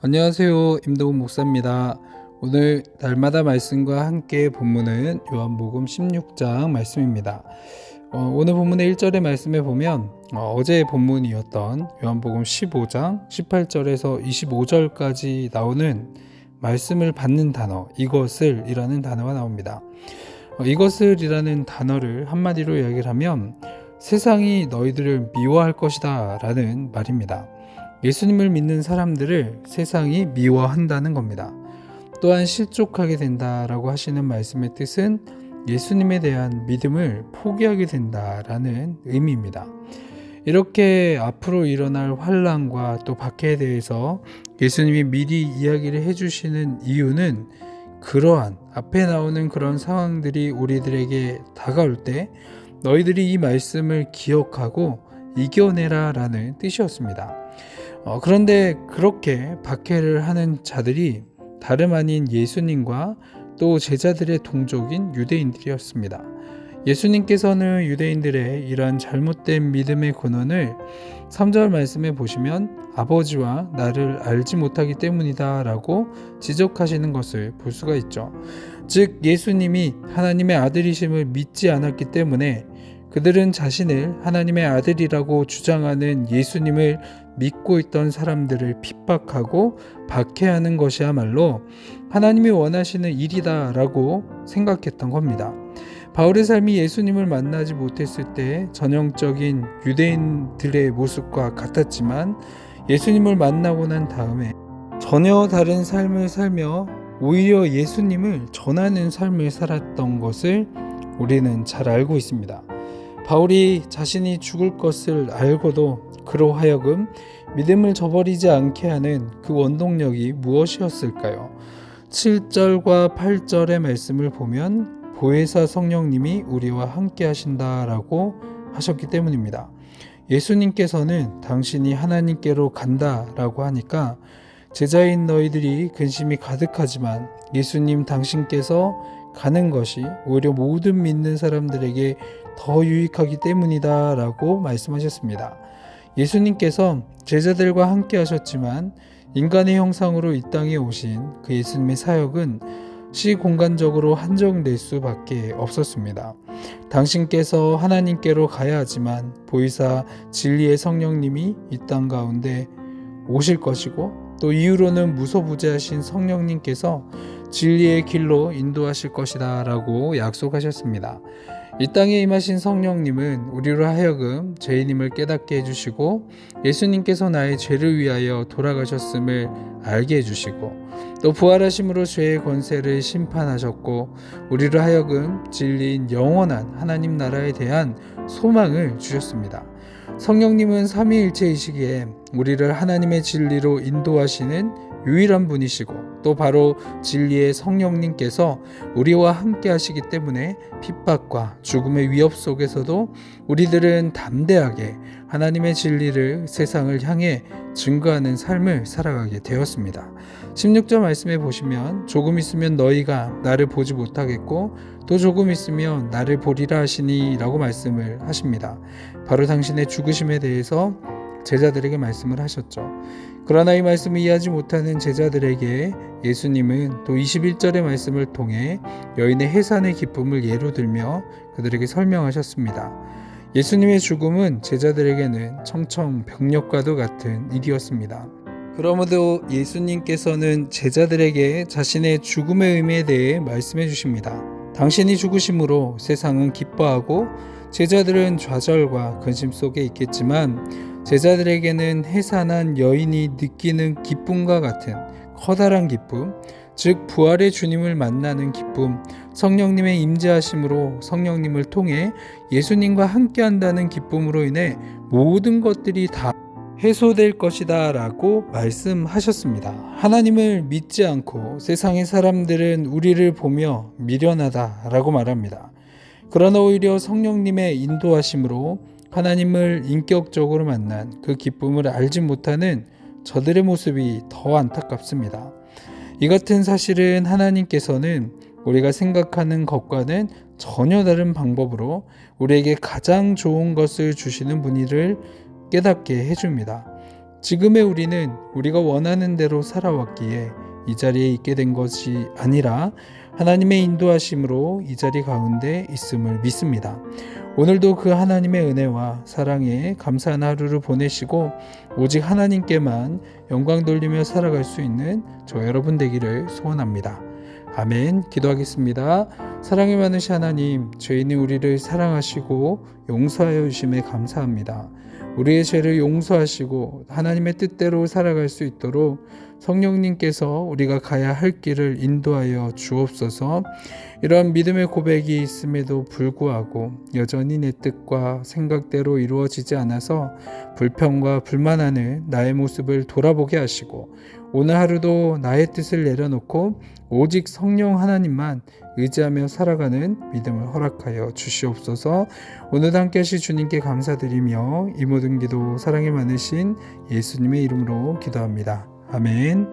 안녕하세요. 임동훈 목사입니다. 오늘 날마다 말씀과 함께 본문은 요한복음 16장 말씀입니다. 오늘 본문의 1절의 말씀에 보면 어제의 본문이었던 요한복음 15장 18절에서 25절까지 나오는 말씀을 받는 단어 이것을 이라는 단어가 나옵니다. 이것을 이라는 단어를 한마디로 이야기를 하면 세상이 너희들을 미워할 것이다 라는 말입니다. 예수님을 믿는 사람들을 세상이 미워한다는 겁니다. 또한 실족하게 된다라고 하시는 말씀의 뜻은 예수님에 대한 믿음을 포기하게 된다라는 의미입니다. 이렇게 앞으로 일어날 환난과 또 박해에 대해서 예수님이 미리 이야기를 해주시는 이유는 그러한 앞에 나오는 그런 상황들이 우리들에게 다가올 때 너희들이 이 말씀을 기억하고 이겨내라 라는 뜻이었습니다. 그런데 그렇게 박해를 하는 자들이 다름 아닌 예수님과 또 제자들의 동족인 유대인들이었습니다. 예수님께서는 유대인들의 이러한 잘못된 믿음의 근원을 3절 말씀에 보시면 아버지와 나를 알지 못하기 때문이다 라고 지적하시는 것을 볼 수가 있죠. 즉 예수님이 하나님의 아들이심을 믿지 않았기 때문에 그들은 자신을 하나님의 아들이라고 주장하는 예수님을 믿고 있던 사람들을 핍박하고 박해하는 것이야말로 하나님이 원하시는 일이다라고 생각했던 겁니다. 바울의 삶이 예수님을 만나지 못했을 때 전형적인 유대인들의 모습과 같았지만 예수님을 만나고 난 다음에 전혀 다른 삶을 살며 오히려 예수님을 전하는 삶을 살았던 것을 우리는 잘 알고 있습니다. 바울이 자신이 죽을 것을 알고도 그로 하여금 믿음을 저버리지 않게 하는 그 원동력이 무엇이었을까요? 7절과 8절의 말씀을 보면 보혜사 성령님이 우리와 함께 하신다라고 하셨기 때문입니다. 예수님께서는 당신이 하나님께로 간다라고 하니까 제자인 너희들이 근심이 가득하지만 예수님 당신께서 가는 것이 오히려 모든 믿는 사람들에게 더 유익하기 때문이다 라고 말씀하셨습니다. 예수님께서 제자들과 함께 하셨지만 인간의 형상으로 이 땅에 오신 그 예수님의 사역은 시공간적으로 한정될 수밖에 없었습니다. 당신께서 하나님께로 가야 하지만 보혜사 진리의 성령님이 이 땅 가운데 오실 것이고 또 이후로는 무소부재하신 성령님께서 진리의 길로 인도하실 것이다 라고 약속하셨습니다. 이 땅에 임하신 성령님은 우리로 하여금 죄인임을 깨닫게 해주시고 예수님께서 나의 죄를 위하여 돌아가셨음을 알게 해주시고 또 부활하심으로 죄의 권세를 심판하셨고 우리로 하여금 진리인 영원한 하나님 나라에 대한 소망을 주셨습니다. 성령님은 삼위일체이시기에 우리를 하나님의 진리로 인도하시는 유일한 분이시고 또 바로 진리의 성령님께서 우리와 함께 하시기 때문에 핍박과 죽음의 위협 속에서도 우리들은 담대하게 하나님의 진리를 세상을 향해 증거하는 삶을 살아가게 되었습니다. 16절 말씀에 보시면 조금 있으면 너희가 나를 보지 못하겠고 또 조금 있으면 나를 보리라 하시니 라고 말씀을 하십니다. 바로 당신의 죽으심에 대해서 제자들에게 말씀을 하셨죠. 그러나 이 말씀을 이해하지 못하는 제자들에게 예수님은 또 21절의 말씀을 통해 여인의 해산의 기쁨을 예로 들며 그들에게 설명하셨습니다. 예수님의 죽음은 제자들에게는 청천벽력과도 같은 일이었습니다. 그러므로 예수님께서는 제자들에게 자신의 죽음의 의미에 대해 말씀해 주십니다. 당신이 죽으심으로 세상은 기뻐하고 제자들은 좌절과 근심 속에 있겠지만 제자들에게는 해산한 여인이 느끼는 기쁨과 같은 커다란 기쁨, 즉 부활의 주님을 만나는 기쁨, 성령님의 임재하심으로 성령님을 통해 예수님과 함께한다는 기쁨으로 인해 모든 것들이 다 해소될 것이다 라고 말씀하셨습니다. 하나님을 믿지 않고 세상의 사람들은 우리를 보며 미련하다 라고 말합니다. 그러나 오히려 성령님의 인도하심으로 하나님을 인격적으로 만난 그 기쁨을 알지 못하는 저들의 모습이 더 안타깝습니다. 이 같은 사실은 하나님께서는 우리가 생각하는 것과는 전혀 다른 방법으로 우리에게 가장 좋은 것을 주시는 분이를 깨닫게 해줍니다. 지금의 우리는 우리가 원하는 대로 살아왔기에 이 자리에 있게 된 것이 아니라 하나님의 인도하심으로 이 자리 가운데 있음을 믿습니다. 오늘도 그 하나님의 은혜와 사랑에 감사한 하루를 보내시고 오직 하나님께만 영광 돌리며 살아갈 수 있는 저 여러분 되기를 소원합니다. 아멘. 기도하겠습니다. 사랑이 많으신 하나님, 죄인인 우리를 사랑하시고 용서하여 주심에 감사합니다. 우리의 죄를 용서하시고 하나님의 뜻대로 살아갈 수 있도록 성령님께서 우리가 가야 할 길을 인도하여 주옵소서. 이러한 믿음의 고백이 있음에도 불구하고 여전히 내 뜻과 생각대로 이루어지지 않아서 불평과 불만하는 나의 모습을 돌아보게 하시고 오늘 하루도 나의 뜻을 내려놓고 오직 성령 하나님만 의지하며 살아가는 믿음을 허락하여 주시옵소서. 오늘도 함께 하실 주님께 감사드리며 이 모든 기도 사랑이 많으신 예수님의 이름으로 기도합니다. 아멘.